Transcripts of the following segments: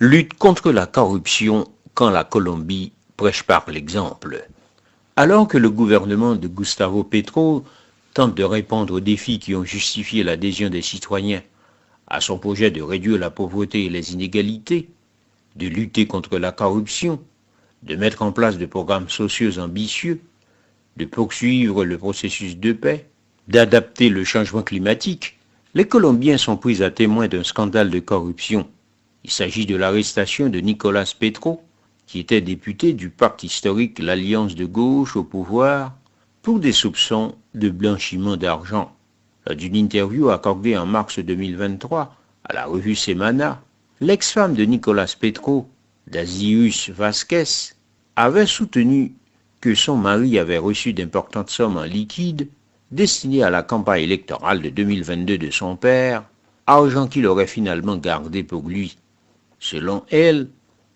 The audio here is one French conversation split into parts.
Lutte contre la corruption quand la Colombie prêche par l'exemple. Alors que le gouvernement de Gustavo Petro tente de répondre aux défis qui ont justifié l'adhésion des citoyens à son projet de réduire la pauvreté et les inégalités, de lutter contre la corruption, de mettre en place des programmes sociaux ambitieux, de poursuivre le processus de paix, d'adapter le changement climatique, les Colombiens sont pris à témoin d'un scandale de corruption. Il s'agit de l'arrestation de Nicolas Petro, qui était député du parti historique l'Alliance de gauche au pouvoir, pour des soupçons de blanchiment d'argent. Lors d'une interview accordée en mars 2023 à la revue Semana, l'ex-femme de Nicolas Petro, Dazius Vasquez, avait soutenu que son mari avait reçu d'importantes sommes en liquide destinées à la campagne électorale de 2022 de son père, argent qu'il aurait finalement gardé pour lui. Selon elle,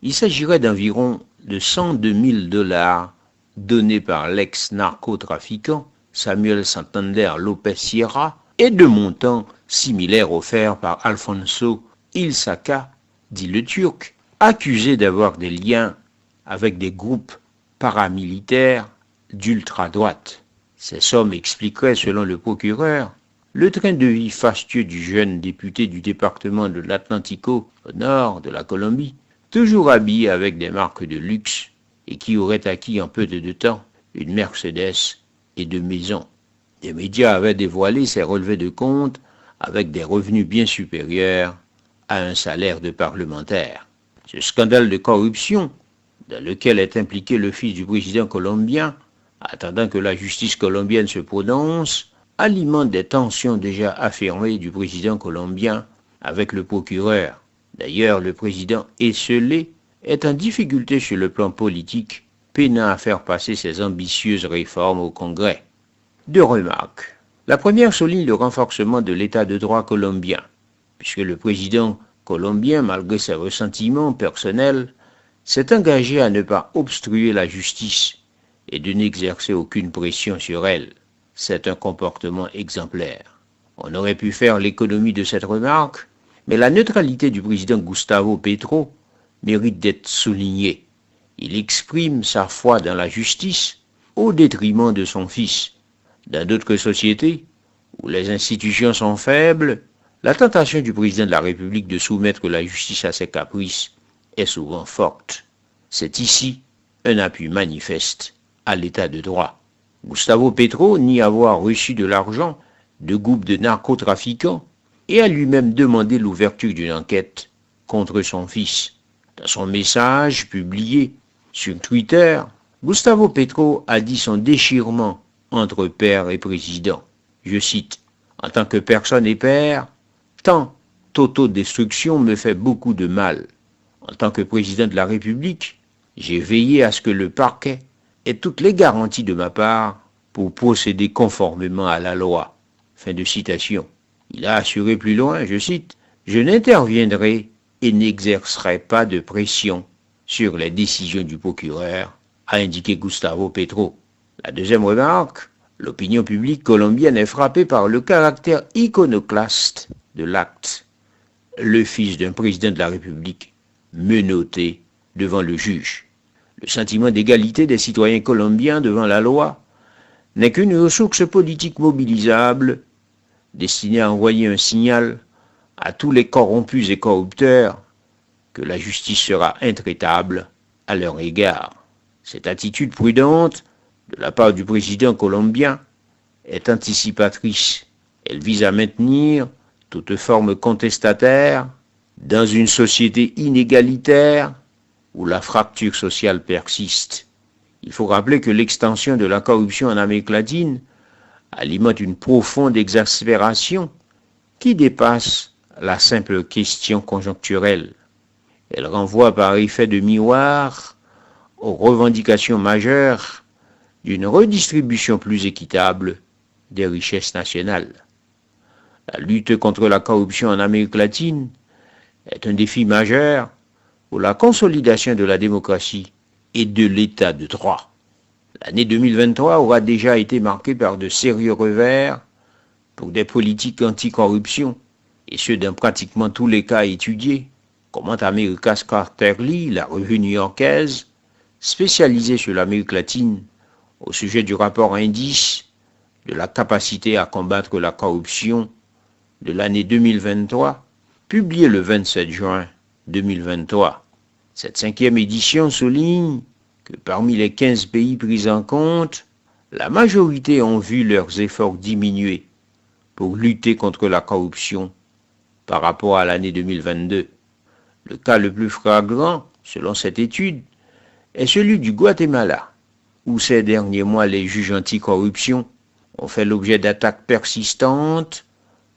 il s'agirait d'environ de 102 000 $ donnés par l'ex-narcotrafiquant Samuel Santander López Sierra et de montants similaires offerts par Alfonso Ilsaka, dit le Turc, accusé d'avoir des liens avec des groupes paramilitaires d'ultra-droite. Ces sommes expliqueraient, selon le procureur, le train de vie fastueux du jeune député du département de l'Atlantico, au nord de la Colombie, toujours habillé avec des marques de luxe et qui aurait acquis en peu de temps une Mercedes et deux maisons. Les médias avaient dévoilé ses relevés de compte avec des revenus bien supérieurs à un salaire de parlementaire. Ce scandale de corruption, dans lequel est impliqué le fils du président colombien, attendant que la justice colombienne se prononce, alimente des tensions déjà affirmées du président colombien avec le procureur. D'ailleurs, le président esseulé est en difficulté sur le plan politique, peinant à faire passer ses ambitieuses réformes au Congrès. Deux remarques. La première souligne le renforcement de l'état de droit colombien, puisque le président colombien, malgré ses ressentiments personnels, s'est engagé à ne pas obstruer la justice et de n'exercer aucune pression sur elle. C'est un comportement exemplaire. On aurait pu faire l'économie de cette remarque, mais la neutralité du président Gustavo Petro mérite d'être soulignée. Il exprime sa foi dans la justice au détriment de son fils. Dans d'autres sociétés, où les institutions sont faibles, la tentation du président de la République de soumettre la justice à ses caprices est souvent forte. C'est ici un appui manifeste à l'état de droit. Gustavo Petro nie avoir reçu de l'argent de groupes de narcotrafiquants et a lui-même demandé l'ouverture d'une enquête contre son fils. Dans son message publié sur Twitter, Gustavo Petro a dit son déchirement entre père et président. Je cite, « En tant que personne et père, tant d'autodestruction me fait beaucoup de mal. En tant que président de la République, j'ai veillé à ce que le parquet ait toutes les garanties de ma part pour procéder conformément à la loi. » Fin de citation. Il a assuré plus loin, je cite, « Je n'interviendrai et n'exercerai pas de pression sur les décisions du procureur », a indiqué Gustavo Petro. La deuxième remarque, l'opinion publique colombienne est frappée par le caractère iconoclaste de l'acte. Le fils d'un président de la République menotté devant le juge. Le sentiment d'égalité des citoyens colombiens devant la loi n'est qu'une ressource politique mobilisable destinée à envoyer un signal à tous les corrompus et corrupteurs que la justice sera intraitable à leur égard. Cette attitude prudente de la part du président colombien est anticipatrice. Elle vise à maintenir toute forme contestataire dans une société inégalitaire où la fracture sociale persiste. Il faut rappeler que l'extension de la corruption en Amérique latine alimente une profonde exaspération qui dépasse la simple question conjoncturelle. Elle renvoie par effet de miroir aux revendications majeures d'une redistribution plus équitable des richesses nationales. La lutte contre la corruption en Amérique latine est un défi majeur pour la consolidation de la démocratie et de l'état de droit. L'année 2023 aura déjà été marquée par de sérieux revers pour des politiques anticorruption, et ce dans pratiquement tous les cas étudiés, commente America's Quarterly, la revue new-yorkaise, spécialisée sur l'Amérique latine, au sujet du rapport indice de la capacité à combattre la corruption de l'année 2023, publié le 27 juin 2023. Cette 5e édition souligne que parmi les 15 pays pris en compte, la majorité ont vu leurs efforts diminuer pour lutter contre la corruption par rapport à l'année 2022. Le cas le plus flagrant, selon cette étude, est celui du Guatemala, où ces derniers mois les juges anticorruption ont fait l'objet d'attaques persistantes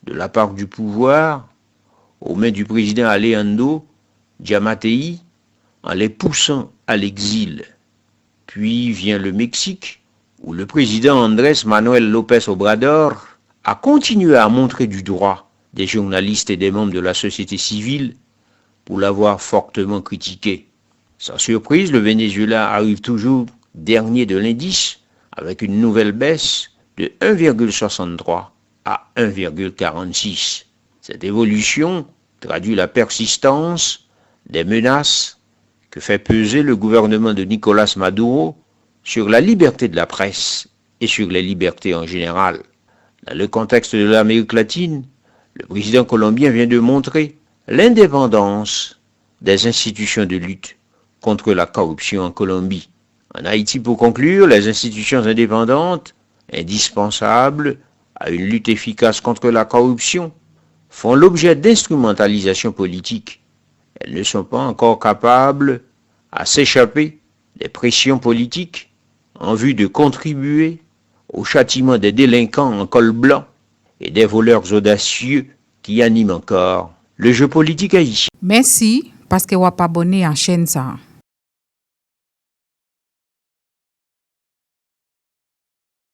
de la part du pouvoir aux mains du président Alejandro Giammattei en les poussant à l'exil. Puis vient le Mexique, où le président Andrés Manuel López Obrador a continué à montrer du doigt des journalistes et des membres de la société civile pour l'avoir fortement critiqué. Sans surprise, le Venezuela arrive toujours dernier de l'indice avec une nouvelle baisse de 1,63 à 1,46. Cette évolution traduit la persistance des menaces que fait peser le gouvernement de Nicolás Maduro sur la liberté de la presse et sur les libertés en général. Dans le contexte de l'Amérique latine, le président colombien vient de montrer l'indépendance des institutions de lutte contre la corruption en Colombie. En Haïti, pour conclure, les institutions indépendantes, indispensables à une lutte efficace contre la corruption, font l'objet d'instrumentalisation politique. Elles ne sont pas encore capables à s'échapper des pressions politiques en vue de contribuer au châtiment des délinquants en col blanc et des voleurs audacieux qui animent encore le jeu politique haïtien. Merci parce que vous avez abonné à la chaîne.